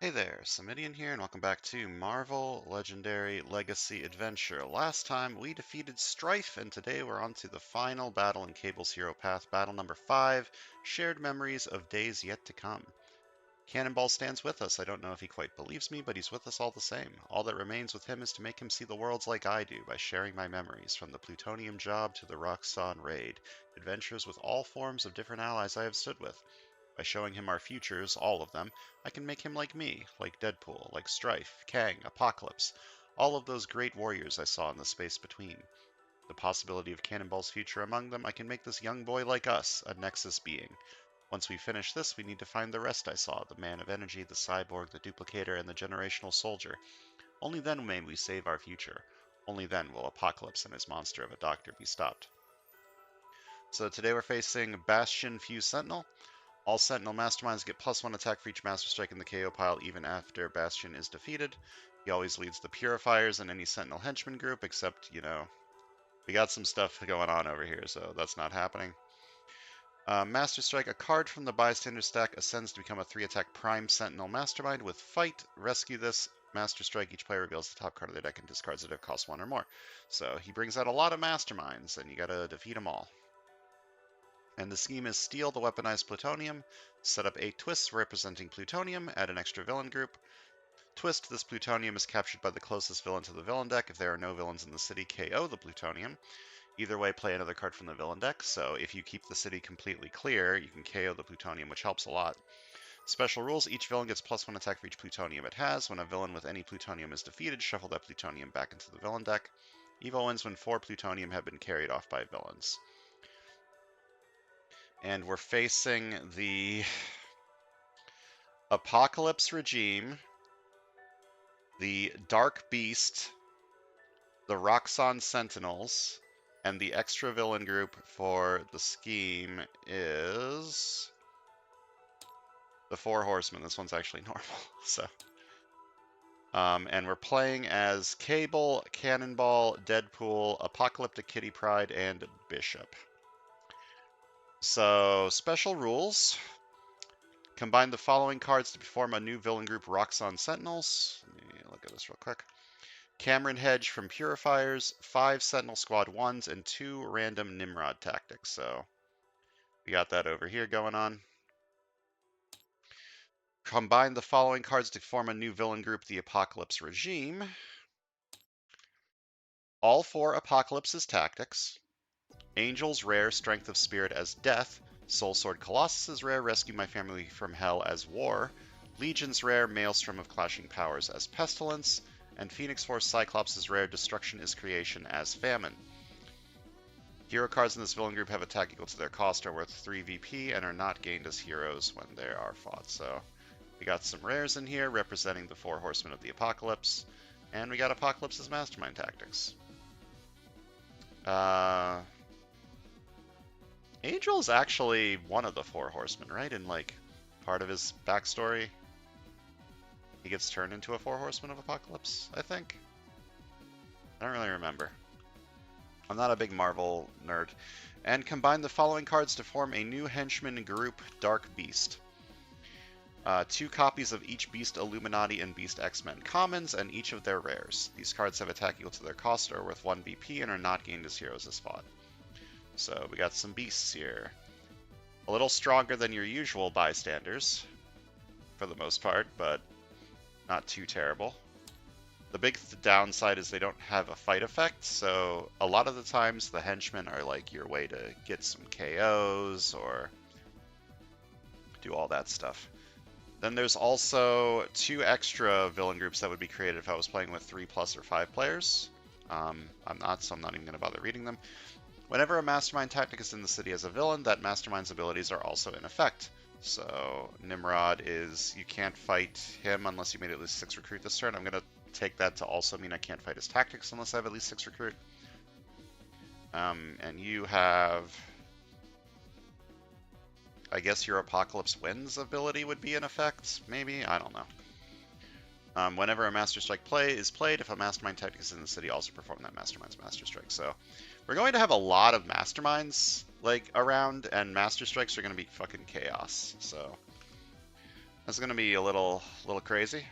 Hey there, Samitian here, and welcome back to Marvel Legendary Legacy Adventure. Last time we defeated Strife, and today we're on to the final battle in Cable's Hero Path, battle number 5, Shared Memories of Days Yet to Come. Cannonball stands with us. I don't know if he quite believes me, but he's with us all the same. All that remains with him is to make him see the worlds like I do, by sharing my memories, from the plutonium job to the Roxxon raid, adventures with all forms of different allies I have stood with. By showing him our futures, all of them, I can make him like me, like Deadpool, like Strife, Kang, Apocalypse, all of those great warriors I saw in the space between. The possibility of Cannonball's future among them, I can make this young boy like us, a Nexus being. Once we finish this, we need to find the rest I saw, the Man of Energy, the Cyborg, the Duplicator, and the Generational Soldier. Only then may we save our future. Only then will Apocalypse and his monster of a doctor be stopped. So today we're facing Bastion Fuse Sentinel. All Sentinel Masterminds get +1 attack for each Master Strike in the KO pile even after Bastion is defeated. He always leads the Purifiers in any Sentinel Henchman group, except, we got some stuff going on over here, so that's not happening. Master Strike, a card from the Bystander stack ascends to become a 3-attack Prime Sentinel Mastermind with Fight. Rescue this Master Strike. Each player reveals the top card of their deck and discards it if it costs 1 or more. So he brings out a lot of Masterminds, and you gotta defeat them all. And the scheme is steal the weaponized plutonium, set up 8 twists representing plutonium, add an extra villain group. Twist, this plutonium is captured by the closest villain to the villain deck. If there are no villains in the city, KO the plutonium. Either way, play another card from the villain deck, so if you keep the city completely clear, you can KO the plutonium, which helps a lot. Special rules, each villain gets +1 attack for each plutonium it has. When a villain with any plutonium is defeated, shuffle that plutonium back into the villain deck. Evo wins when 4 plutonium have been carried off by villains. And we're facing the Apocalypse Regime, the Dark Beast, the Roxxon Sentinels, and the extra villain group for the scheme is the 4 Horsemen. This one's actually normal, so. And we're playing as Cable, Cannonball, Deadpool, Apocalyptic Kitty Pryde, and Bishop. So, special rules. Combine the following cards to form a new villain group, Roxxon Sentinels. Let me look at this real quick. Cameron Hedge from Purifiers, 5 Sentinel Squad 1s, and 2 random Nimrod tactics. So we got that over here going on. Combine the following cards to form a new villain group, the Apocalypse Regime. All 4 Apocalypse's tactics. Angel's rare, Strength of Spirit as Death. Soul Sword Colossus is rare, Rescue My Family from Hell as War. Legion's rare, Maelstrom of Clashing Powers as Pestilence. And Phoenix Force Cyclops is rare, Destruction is Creation as Famine. Hero cards in this villain group have attack equal to their cost, are worth 3 VP, and are not gained as heroes when they are fought. So we got some rares in here representing the 4 Horsemen of the Apocalypse. And we got Apocalypse's Mastermind Tactics. Angel is actually one of the 4 Horsemen, right? In, like, part of his backstory, he gets turned into a 4 Horsemen of Apocalypse, I think. I don't really remember. I'm not a big Marvel nerd. And combine the following cards to form a new henchman group, Dark Beast. 2 copies of each Beast Illuminati and Beast X-Men commons, and each of their rares. These cards have attack equal to their cost, are worth 1 BP, and are not gained as heroes as fought. So we got some beasts here. A little stronger than your usual bystanders, for the most part, but not too terrible. The big downside is they don't have a fight effect, so a lot of the times the henchmen are like your way to get some KOs or do all that stuff. Then there's also 2 extra villain groups that would be created if I was playing with 3+ or 5 players. I'm not, so I'm not even going to bother reading them. Whenever a Mastermind tactic is in the city as a villain, that Mastermind's abilities are also in effect. So Nimrod is, you can't fight him unless you made at least 6 recruit this turn. I'm going to take that to also mean I can't fight his tactics unless I have at least 6 recruit. And you have, I guess your Apocalypse Wins ability would be in effect, maybe? I don't know. Whenever a Master Strike is played, if a Mastermind tactic is in the city, also perform that Mastermind's Master Strike. So we're going to have a lot of Masterminds like around, and Master Strikes are going to be fucking chaos. So That's going to be a little crazy.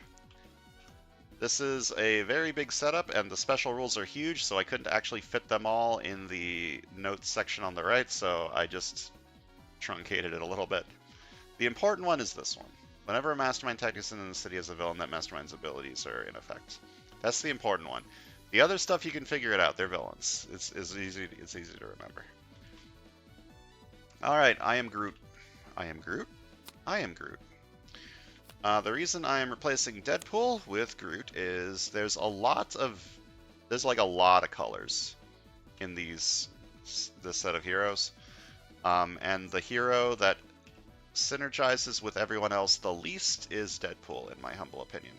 This is a very big setup, and the special rules are huge, so I couldn't actually fit them all in the notes section on the right, so I just truncated it a little bit. The important one is this one. Whenever a mastermind tactic is in the city as a villain, that mastermind's abilities are in effect. That's the important one. The other stuff, you can figure it out. They're villains. It's easy to remember. Alright, I am Groot. I am Groot? I am Groot. The reason I am replacing Deadpool with Groot is there's like a lot of colors in this set of heroes. And the hero that synergizes with everyone else the least is Deadpool, in my humble opinion.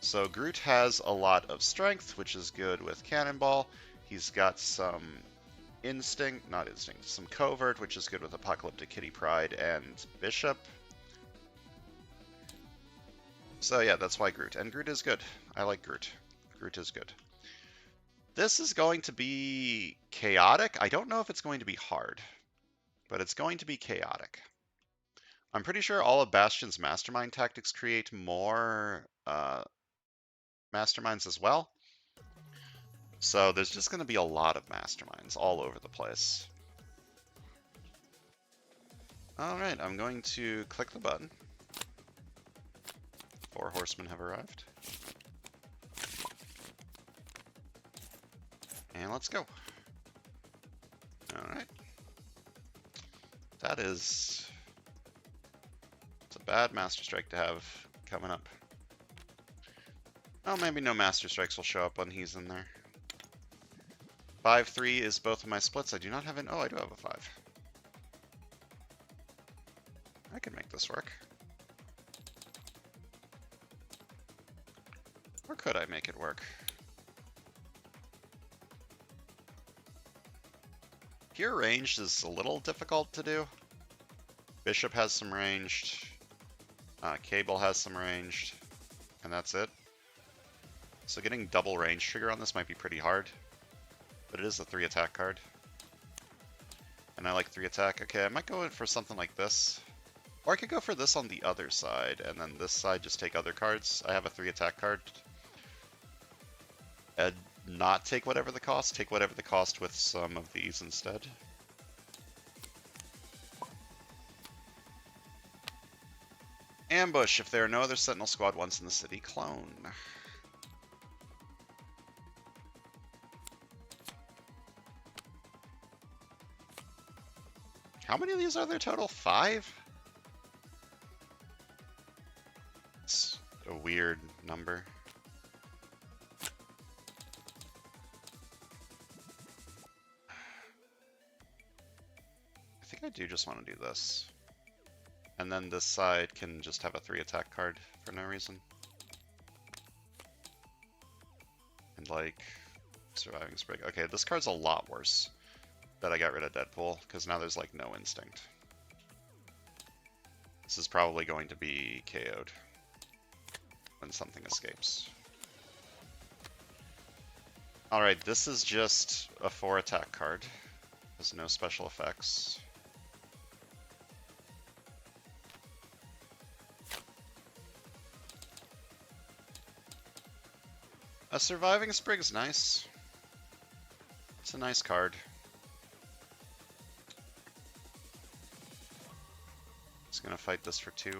So Groot has a lot of strength, which is good with Cannonball. He's got some some covert, which is good with Apocalyptic Kitty Pryde and Bishop. So yeah, that's why Groot. And Groot is good. I like Groot. Groot is good. This is going to be chaotic. I don't know if it's going to be hard, but it's going to be chaotic. I'm pretty sure all of Bastion's mastermind tactics create more masterminds as well. So there's just going to be a lot of masterminds all over the place. Alright, I'm going to click the button. 4 horsemen have arrived. And let's go. Alright. It's a bad Master Strike to have coming up. Oh, maybe no Master Strikes will show up when he's in there. 5-3 is both of my splits. I do not have oh, I do have a 5. I can make this work. Or could I make it work? Here ranged is a little difficult to do. Bishop has some ranged. Cable has some ranged. And that's it. So getting double range trigger on this might be pretty hard. But it is a 3 attack card. And I like 3 attack. Okay, I might go in for something like this. Or I could go for this on the other side, and then this side just take other cards. I have a 3 attack card. And not take whatever the cost. Take whatever the cost with some of these instead. Ambush. If there are no other Sentinel Squad once in the city, clone. How many of these are there total? 5? It's a weird number. I think I do just want to do this. And then this side can just have a 3 attack card for no reason. And like, Surviving Sprig. Okay, this card's a lot worse that I got rid of Deadpool, because now there's like no instinct. This is probably going to be KO'd when something escapes. Alright, this is just a 4 attack card. There's no special effects. A Surviving Sprig's nice. It's a nice card. It's gonna fight this for 2.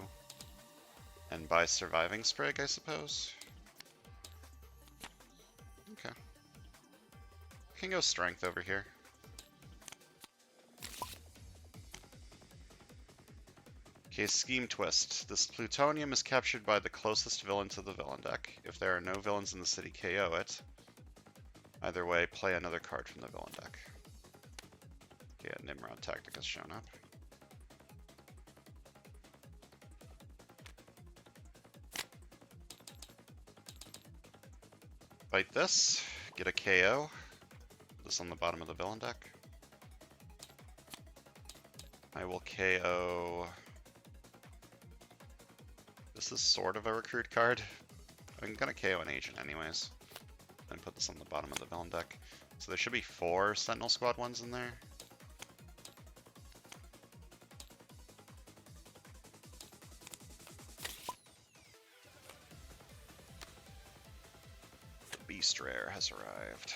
And buy Surviving Sprig, I suppose. Okay. Can go Strength over here. Okay, Scheme Twist. This plutonium is captured by the closest villain to the villain deck. If there are no villains in the city, KO it. Either way, play another card from the villain deck. Okay, a Nimrod tactic has shown up. Fight this, get a KO. Put this on the bottom of the villain deck. I will KO. This is sort of a recruit card. I'm gonna KO an agent anyways. Then put this on the bottom of the villain deck. So there should be 4 Sentinel Squad ones in there. beast rare has arrived.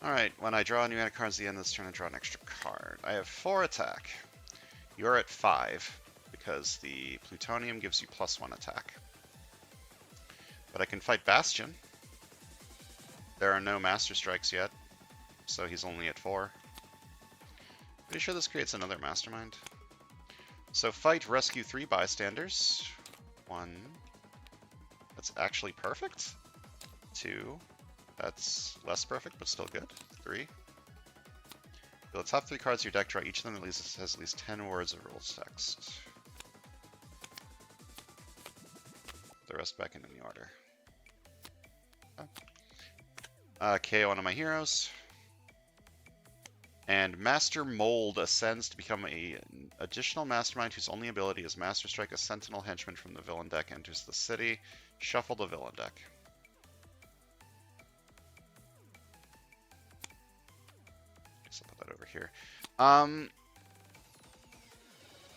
Alright, when I draw a new mana card at the end of this turn, I draw an extra card. I have 4 attack. You're at 5, because the plutonium gives you +1 attack. But I can fight Bastion. There are no Master Strikes yet, so he's only at 4. Pretty sure this creates another Mastermind. So fight, rescue 3 bystanders. 1. That's actually perfect. 2. That's less perfect, but still good. 3. The top 3 cards of your deck, draw each of them has at least 10 words of rules text. The rest back into the order. KO one of my heroes. And Master Mold ascends to become an additional Mastermind whose only ability is Master Strike. A Sentinel Henchman from the villain deck enters the city. Shuffle the villain deck. So I'll put that over here.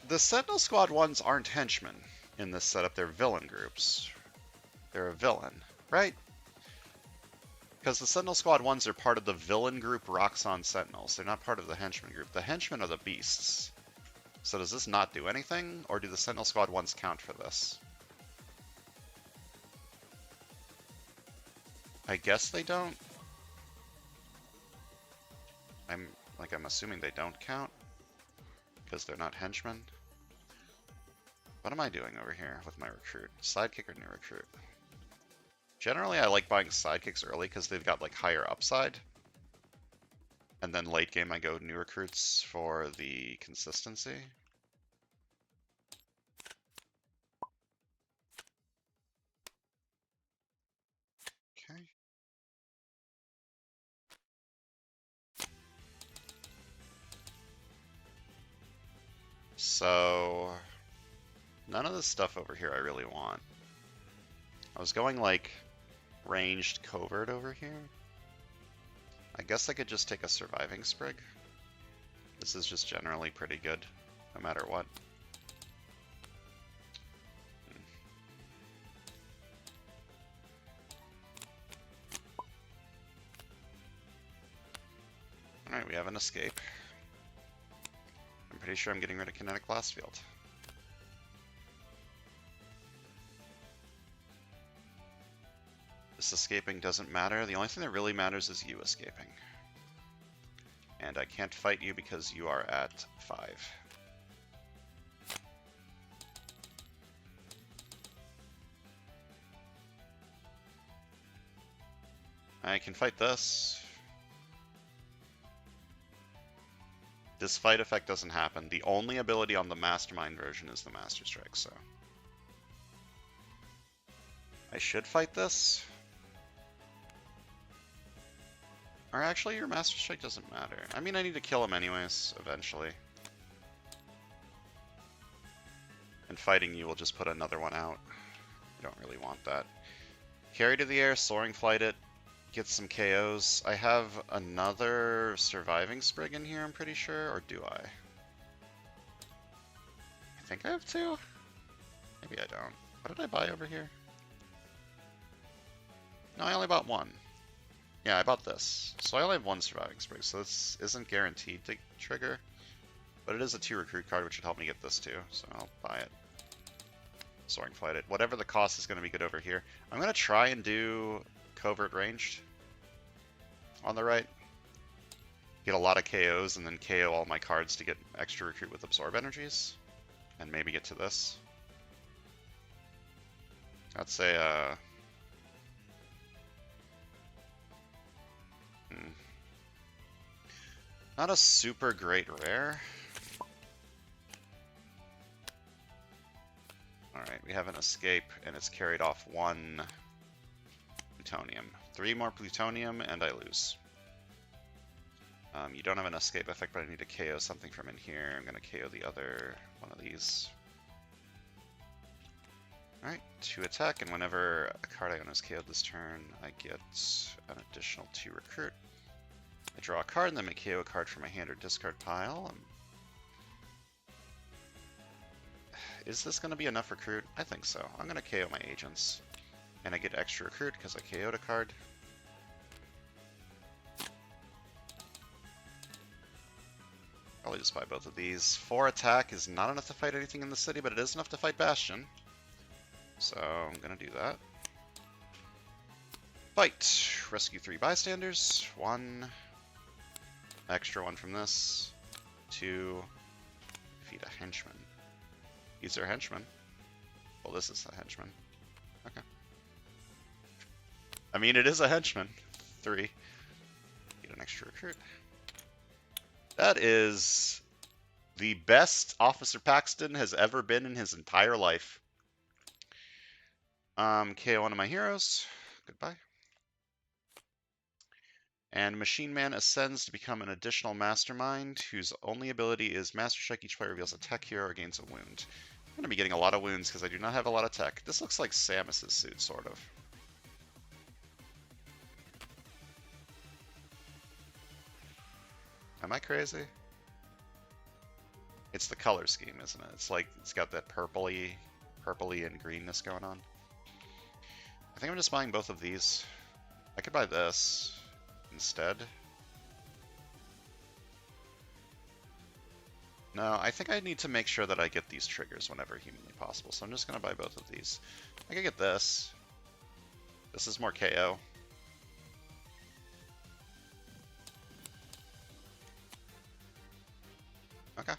The Sentinel Squad ones aren't henchmen in this setup. They're villain groups. They're a villain, right? Because the Sentinel Squad ones are part of the villain group Roxxon Sentinels. They're not part of the henchman group. The henchmen are the beasts. So does this not do anything? Or do the Sentinel Squad ones count for this? I guess they don't. I'm assuming they don't count. Because they're not henchmen. What am I doing over here with my recruit? Sidekick or new recruit? Generally, I like buying sidekicks early because they've got like higher upside. And then late game, I go new recruits for the consistency. Okay. So, none of this stuff over here I really want. I was going like ranged covert over here. I guess I could just take a surviving sprig. This is just generally pretty good, no matter what. Alright, we have an escape. I'm pretty sure I'm getting rid of Kinetic Blast Field. This escaping doesn't matter. The only thing that really matters is you escaping. And I can't fight you because you are at 5. I can fight this. This fight effect doesn't happen. The only ability on the Mastermind version is the Master Strike, so I should fight this. Or actually, your Master Strike doesn't matter. I mean, I need to kill him anyways, eventually. And fighting you will just put another one out. I don't really want that. Carry to the air, Soaring Flight it, get some KOs. I have another Surviving Sprig in here, I'm pretty sure, or do I? I think I have 2? Maybe I don't. What did I buy over here? No, I only bought 1. Yeah, I bought this. So I only have 1 Surviving Sprig, so this isn't guaranteed to trigger. But it is a 2 recruit card, which should help me get this too, so I'll buy it. Soaring Flight it. Whatever the cost is going to be good over here. I'm going to try and do Covert Ranged on the right. Get a lot of KOs and then KO all my cards to get extra recruit with Absorb Energies. And maybe get to this. I'd say, not a super great rare. Alright, we have an escape, and it's carried off 1 plutonium. 3 more plutonium, and I lose. You don't have an escape effect, but I need to KO something from in here. I'm going to KO the other one of these. Alright, 2 attack, and whenever a card I own is KO'd this turn, I get an additional 2 recruit. I draw a card, and then I KO a card from my hand or discard pile. Is this going to be enough recruit? I think so. I'm going to KO my agents. And I get extra recruit because I KO'd a card. Probably just buy both of these. 4 attack is not enough to fight anything in the city, but it is enough to fight Bastion. So I'm going to do that. Fight! Rescue 3 bystanders. 1. Extra 1 from this. 2. Defeat a henchman. These are henchmen. Well, this is a henchman. Okay. I mean, it is a henchman. 3. Get an extra recruit. That is the best Officer Paxton has ever been in his entire life. KO one of my heroes. Goodbye. And Machine Man ascends to become an additional mastermind whose only ability is Master Strike. Each player reveals a tech hero or gains a wound. I'm going to be getting a lot of wounds because I do not have a lot of tech. This looks like Samus's suit, sort of. Am I crazy? It's the color scheme, isn't it? It's like, it's got that purpley and greenness going on. I think I'm just buying both of these. I could buy this instead. No, I think I need to make sure that I get these triggers whenever humanly possible, so I'm just going to buy both of these. I could get this. This is more KO. Okay.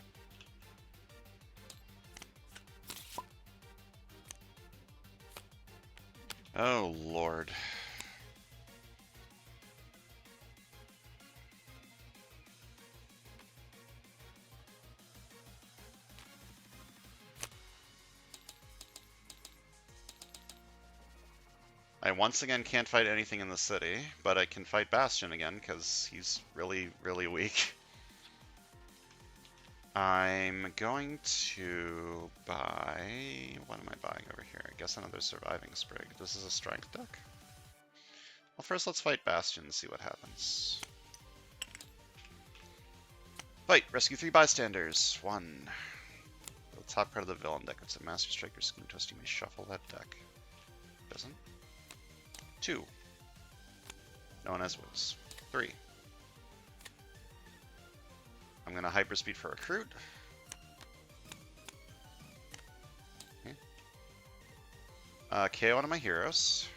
Oh, Lord. I once again can't fight anything in the city, but I can fight Bastion again because he's really, really weak. I'm going to buy... What am I buying over here? I guess another Surviving Sprig. This is a strength deck. Well, first let's fight Bastion and see what happens. Fight! Rescue 3 bystanders. 1. The top card of the villain deck. It's a Master Striker Scheme Twist. You may shuffle that deck. Doesn't. 2. No one has wounds. 3. I'm going to hyperspeed for recruit. Okay. KO one of my heroes.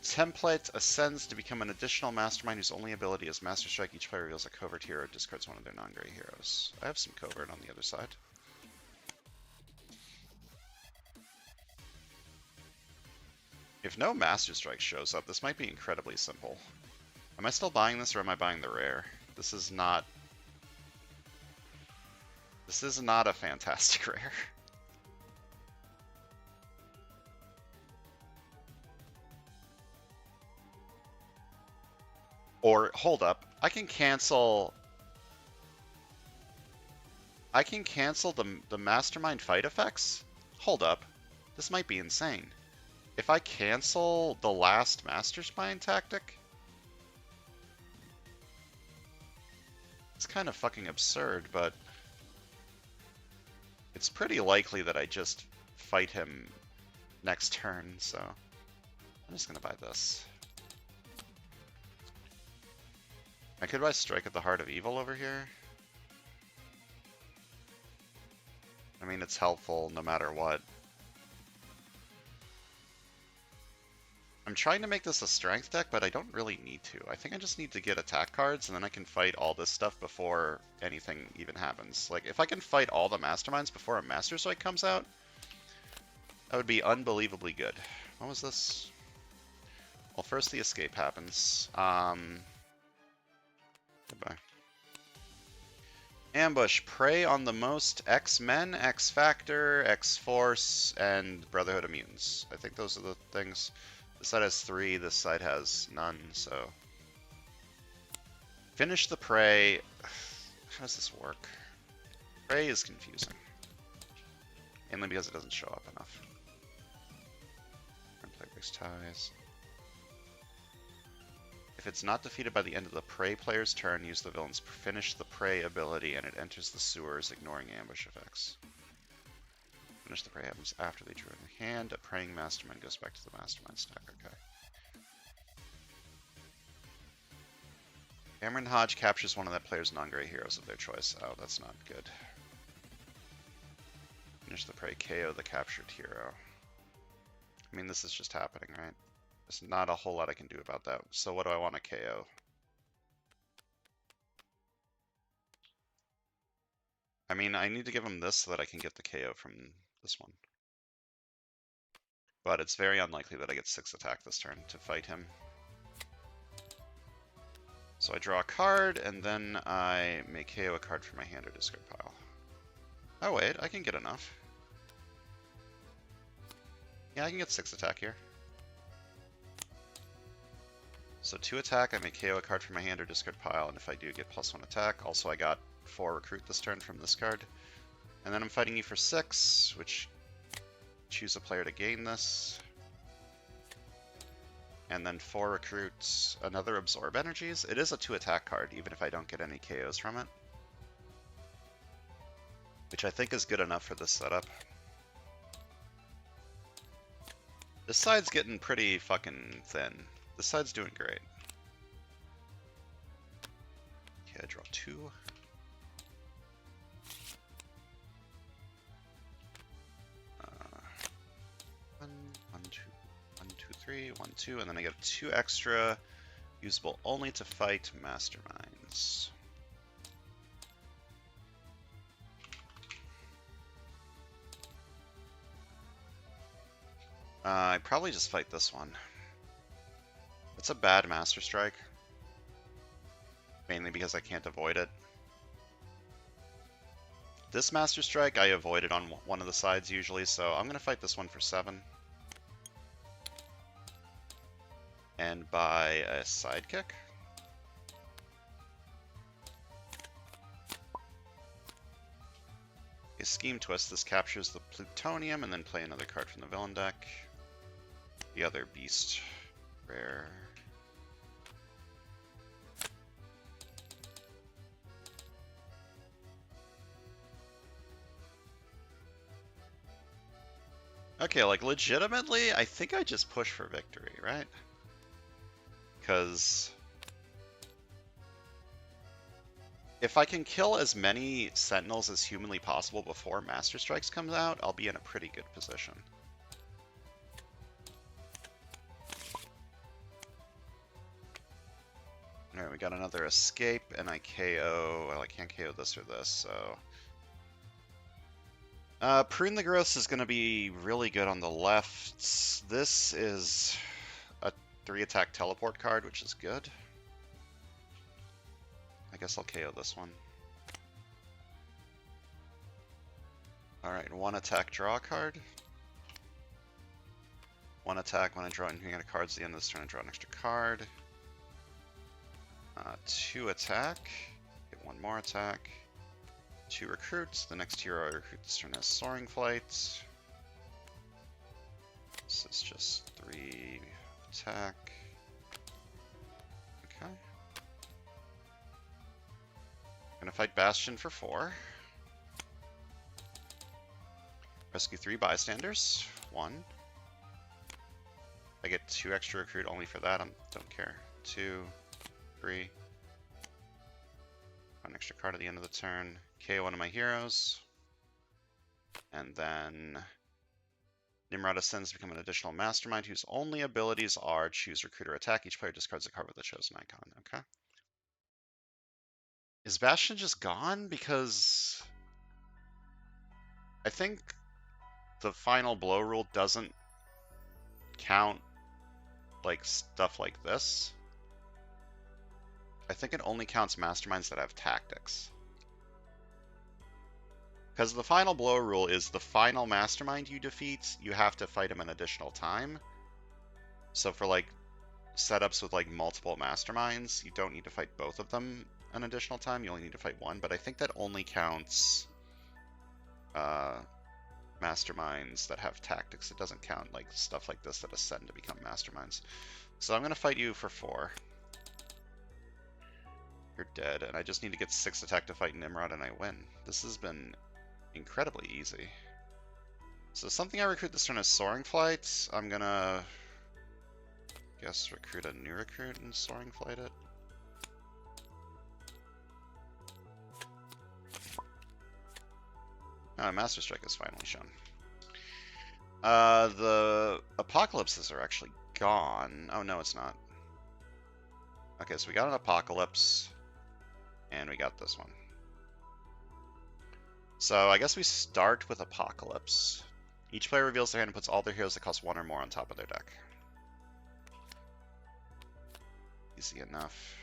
Template ascends to become an additional mastermind whose only ability is Master Strike. Each player reveals a covert hero, discards one of their non-gray heroes. I have some covert on the other side. If no Master Strike shows up, this might be incredibly simple. Am I still buying this, or am I buying the rare? This is not a fantastic rare. Or, hold up, I can cancel the Mastermind fight effects? Hold up, this might be insane. If I cancel the last Mastermind tactic? It's kind of fucking absurd, but it's pretty likely that I just fight him next turn, so I'm just gonna buy this. I could buy Strike at the Heart of Evil over here. I mean, it's helpful no matter what. I'm trying to make this a strength deck, but I don't really need to. I think I just need to get attack cards, and then I can fight all this stuff before anything even happens. Like, if I can fight all the Masterminds before a Master Strike comes out, that would be unbelievably good. What was this? Well, first the escape happens. Goodbye. Ambush. Prey on the most X-Men, X-Factor, X-Force, and Brotherhood of Mutants. I think those are the things. This side has 3, this side has none, so... Finish the prey. How does this work? Prey is confusing. Mainly because it doesn't show up enough. Play breaks ties. If it's not defeated by the end of the prey player's turn, use the villain's Finish the Prey ability and it enters the sewers, ignoring ambush effects. Finish the prey happens after they drew in hand. A praying mastermind goes back to the mastermind stack. Okay. Cameron Hodge captures one of that player's non-gray heroes of their choice. Oh, that's not good. Finish the prey, KO the captured hero. I mean, this is just happening, right? There's not a whole lot I can do about that. So what do I want to KO? I mean, I need to give him this so that I can get the KO from this one. But it's very unlikely that I get 6 attack this turn to fight him. So I draw a card, and then I may KO a card from my hand or discard pile. Oh wait, I can get enough. Yeah, I can get 6 attack here. So 2 attack, I may KO a card from my hand or discard pile, and if I do, get +1 attack. Also, I got 4 recruit this turn from this card. And then I'm fighting you for 6, which choose a player to gain this. And then 4 recruits, another absorb energies. It is a 2 attack card, even if I don't get any KOs from it. Which I think is good enough for this setup. This side's getting pretty fucking thin. This side's doing great. Okay, I draw 2. 3, 1, 2, and then I get 2 extra, usable only to fight masterminds. I probably just fight this one. It's a bad Master Strike, mainly because I can't avoid it. This Master Strike I avoided on one of the sides usually, so I'm going to fight this one for 7. And buy a sidekick. A Scheme Twist. This captures the plutonium and then play another card from the villain deck. The other beast. Rare. Okay, like legitimately, I think I just push for victory, right? Because if I can kill as many Sentinels as humanly possible before Master Strikes comes out, I'll be in a pretty good position. Alright, we got another escape, and I KO. Well, I can't KO this or this, so... Prune the Growths is going to be really good on the left. This is a 3-attack teleport card, which is good. I guess I'll KO this one. Alright, 1 attack, draw a card. 1 attack when I draw any cards at the end of this turn, I draw an extra card. 2 attack, get 1 more attack. 2 recruits, the next hero I recruit this turn has Soaring Flight. This is just 3 attack. Okay. Gonna fight Bastion for 4. Rescue 3 bystanders. 1. I get 2 extra recruit only for that. I don't care. 2, 3. 1 extra card at the end of the turn. KO one of my heroes. And then Nimrod Ascends to become an additional mastermind whose only abilities are choose recruit or attack. Each player discards a card with the chosen icon. Okay. Is Bastion just gone? Because I think the final blow rule doesn't count like stuff like this. I think it only counts masterminds that have tactics. Because the final blow rule is the final mastermind you defeat, you have to fight him an additional time. So for like setups with like multiple masterminds, you don't need to fight both of them an additional time, you only need to fight one, but I think that only counts masterminds that have tactics. It doesn't count like stuff like this that ascend to become masterminds. So I'm going to fight you for 4. You're dead, and I just need to get 6 attack to fight Nimrod and I win. This has been incredibly easy. So something I recruit this turn is Soaring Flight. I'm gonna guess recruit a new recruit and Soaring Flight it. Master Strike is finally shown. The Apocalypses are actually gone. Oh, no, it's not. Okay, so we got an Apocalypse, and we got this one. So I guess we start with Apocalypse. Each player reveals their hand and puts all their heroes that cost 1 or more on top of their deck. Easy enough.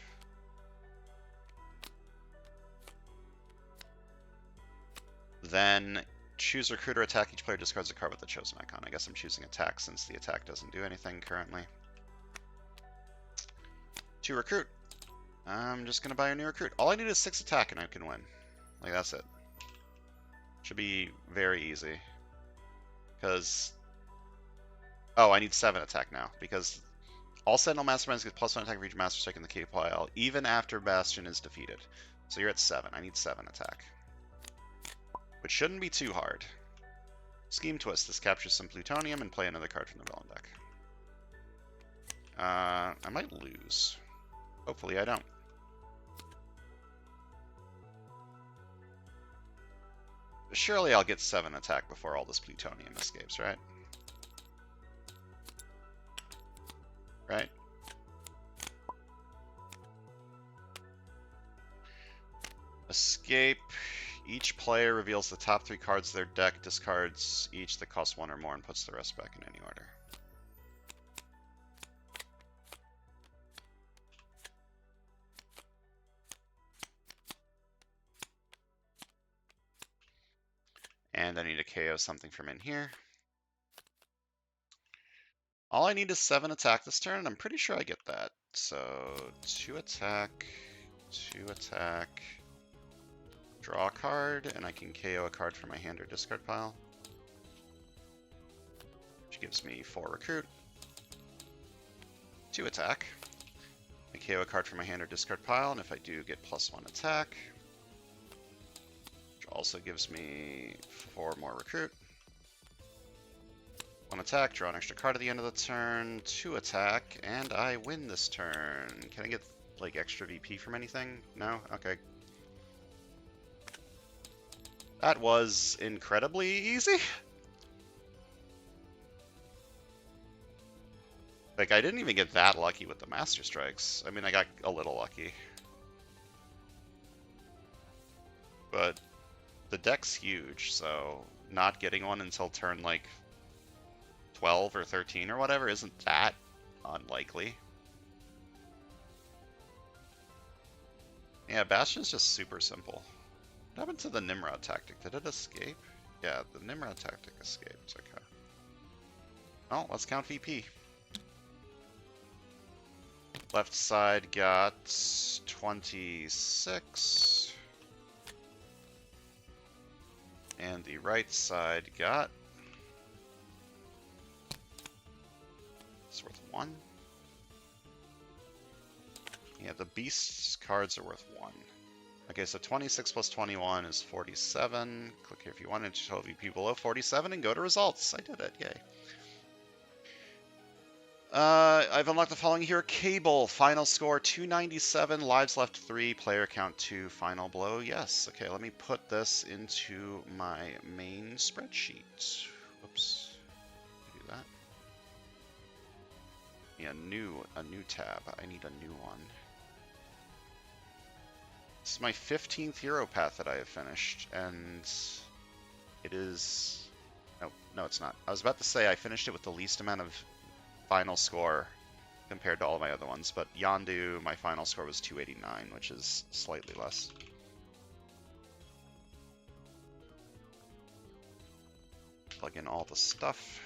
Then choose Recruiter Attack. Each player discards a card with the chosen icon. I guess I'm choosing Attack since the attack doesn't do anything currently. To Recruit. I'm just going to buy a new Recruit. All I need is 6 attack and I can win. Like, that's it. Should be very easy. Because... Oh, I need 7 attack now. Because all Sentinel Masterminds get +1 attack for each Master Strike in the K pile, even after Bastion is defeated. So you're at 7. I need 7 attack. Which shouldn't be too hard. Scheme Twist. This captures some plutonium and play another card from the villain deck. I might lose. Hopefully I don't. Surely I'll get 7 attack before all this plutonium escapes, right? Right? Escape. Each player reveals the top 3 cards of their deck, discards each that cost 1 or more, and puts the rest back in any order. And I need to KO something from in here. All I need is 7 attack this turn, and I'm pretty sure I get that. So 2 attack, 2 attack, draw a card, and I can KO a card from my hand or discard pile. Which gives me 4 recruit. 2 attack. I KO a card from my hand or discard pile, and if I do, get +1 attack. Which also gives me 4 more recruit. 1 attack, draw an extra card at the end of the turn, 2 attack, and I win this turn. Can I get, like, extra VP from anything? No? Okay. That was incredibly easy. Like, I didn't even get that lucky with the Master Strikes. I mean, I got a little lucky. But the deck's huge, so not getting one until turn, like, 12 or 13 or whatever isn't that unlikely. Yeah, Bastion's just super simple. What happened to the Nimrod tactic? Did it escape? Yeah, the Nimrod tactic escaped. Okay. Oh, let's count VP. Left side got 26. And the right side got... It's worth 1. Yeah, the Beast's cards are worth 1. Okay, so 26 plus 21 is 47. Click here if you want to show VP below 47 and go to results. I did it, yay. I've unlocked the following here. Cable, final score 297, lives left 3, player count 2, final blow, yes. Okay, let me put this into my main spreadsheet. Whoops, do that. Yeah, a new tab. I need a new one. This is my 15th hero path that I have finished, and it is... No, it's not. I was about to say I finished it with the least amount of final score compared to all of my other ones, but Yondu, my final score was 289, which is slightly less. Plug in all the stuff.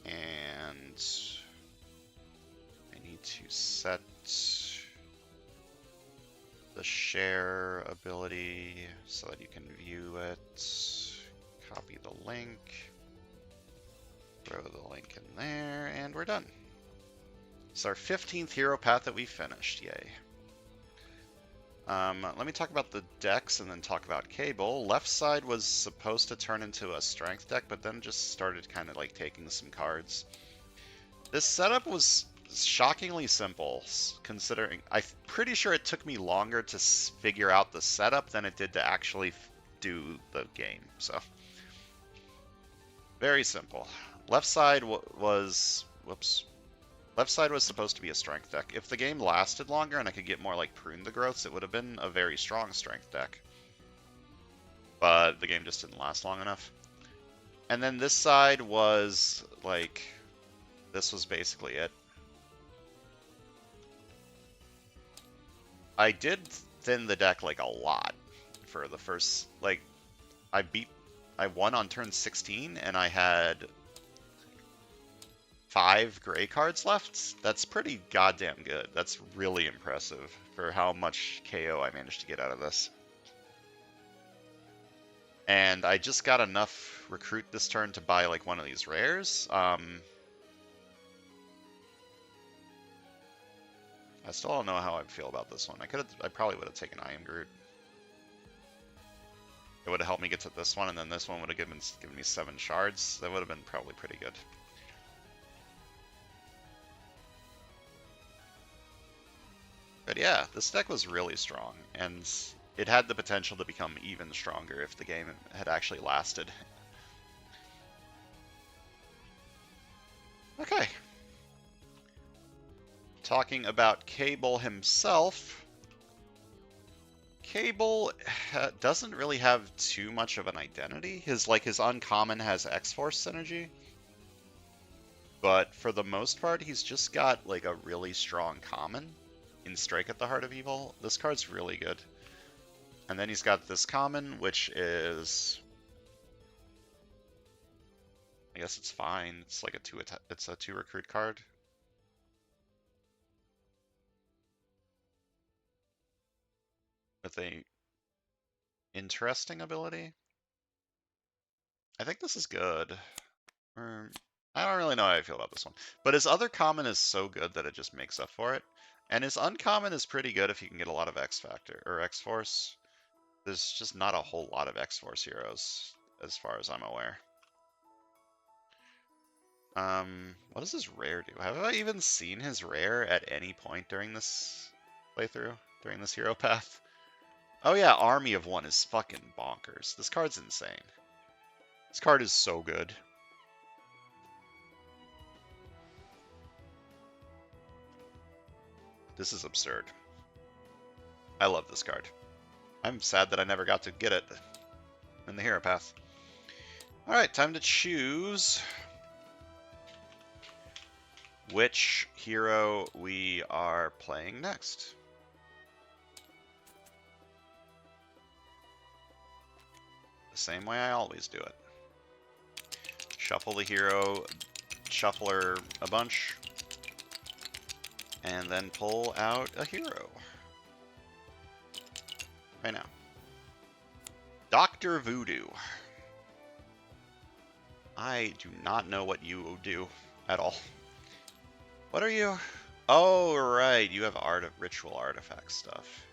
And I need to set the share ability so that you can view it. Copy the link. Throw the link in there, and we're done. It's our 15th hero path that we finished, yay. Let me talk about the decks and then talk about Cable. Left side was supposed to turn into a strength deck, but then just started kind of like taking some cards. This setup was shockingly simple, considering I'm pretty sure it took me longer to figure out the setup than it did to actually do the game. So, very simple. Left side was, whoops. Left side was supposed to be a strength deck. If the game lasted longer and I could get more like Prune the Growths, it would have been a very strong strength deck. But the game just didn't last long enough. And then this side was like, this was basically it. I did thin the deck like a lot for the first, like, I won on turn 16 and I had 5 gray cards left. That's pretty goddamn good. That's really impressive for how much KO I managed to get out of this. And I just got enough recruit this turn to buy like one of these rares. I still don't know how I feel about this one. I probably would have taken I Am Groot. It would have helped me get to this one, and then this one would have given me 7 shards. That would have been probably pretty good. But yeah, this deck was really strong, and it had the potential to become even stronger if the game had actually lasted. Okay. Talking about Cable himself, Cable doesn't really have too much of an identity. His uncommon has X-Force synergy, but for the most part, he's just got like a really strong common in Strike at the Heart of Evil. This card's really good. And then he's got this common, which is, I guess it's fine. It's like it's a 2 recruit card. With a interesting ability. I think this is good. I don't really know how I feel about this one. But his other common is so good that it just makes up for it. And his uncommon is pretty good if you can get a lot of X-Factor, or X-Force. There's just not a whole lot of X-Force heroes, as far as I'm aware. What does his rare do? Have I even seen his rare at any point during this playthrough? During this hero path? Oh yeah, Army of One is fucking bonkers. This card's insane. This card is so good. This is absurd. I love this card. I'm sad that I never got to get it in the hero path. Alright, time to choose which hero we are playing next. The same way I always do it. Shuffle the hero, shuffler a bunch, and then pull out a hero. Right now. Dr. Voodoo. I do not know what you do at all. What are you? Oh, right. You have ritual artifact stuff.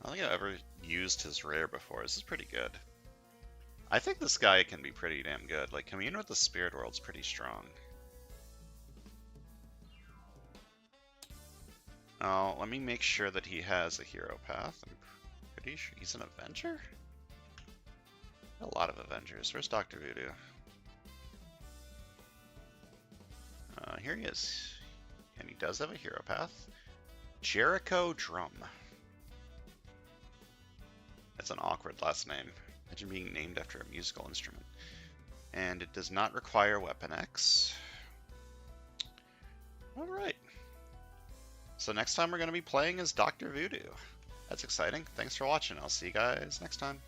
I don't think I've ever used his rare before. This is pretty good. I think this guy can be pretty damn good. Like, Commune with the Spirit World's pretty strong. Oh, let me make sure that he has a hero path. I'm pretty sure he's an Avenger? A lot of Avengers. Where's Dr. Voodoo? Here he is. And he does have a hero path. Jericho Drum. That's an awkward last name. Imagine being named after a musical instrument. And it does not require Weapon X. Alright. So next time we're going to be playing as Dr. Voodoo. That's exciting. Thanks for watching. I'll see you guys next time.